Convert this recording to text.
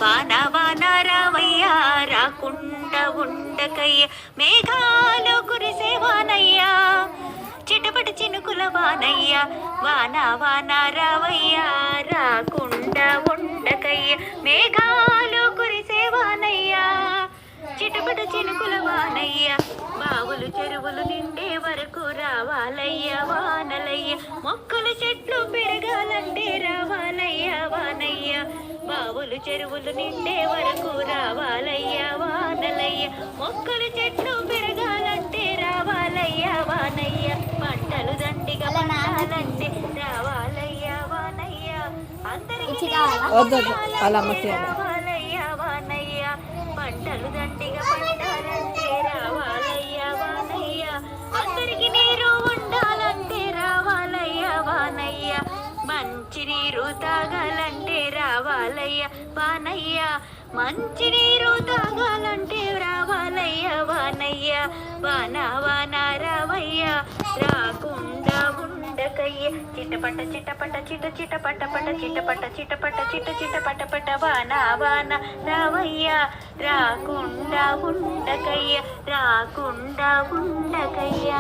వాన వాన రావయ్య రాకుండా ఉండకయ్య మేఘాలు కురిసే వానయ్య చిటపట చినుకుల వానయ్య వాన వాన రావయ్య రాకుండా ఉండకయ్య మేఘాలు కురిసే వానయ్య చిటపట చినుకుల వానయ్య బావులు చెరువులు నిండే వరకు రావాలయ్య వానలయ్య మొక్కలు చెట్లు పెరగాలంటే రావాలయ్య వానయ్య బావులు చెరువులు నిండే వరకు రావాలయ్య వానలయ్య మొక్కలు చెట్లు పెరగాలంటే రావాలయ్య వానయ్య పంటలు దండిగా పండాలంటే రావాలయ్య వానయ్య అందరికీ రావాలయ్య వానయ్య పంటలు దండిగా పండాలంటే రావాలయ్య వానయ్య అందరికి నీరు ఉండాలంటే రావాలయ్య వానయ్య మంచి నీరు తాగాలంటే రావాలయ్య వానయ్య మంచి నీరు తాగాలంటే రావాలయ్య వానయ్య వాన వాన రావయ్య రాకుండా ఉండకయ్య చిటపట చిటపట చిట చిటపట పట చిటపట చిటపట చిట చిటపట పట వాన వాన రావయ్య రాకుండా ఉండకయ్య రాకుండా ఉండకయ్య.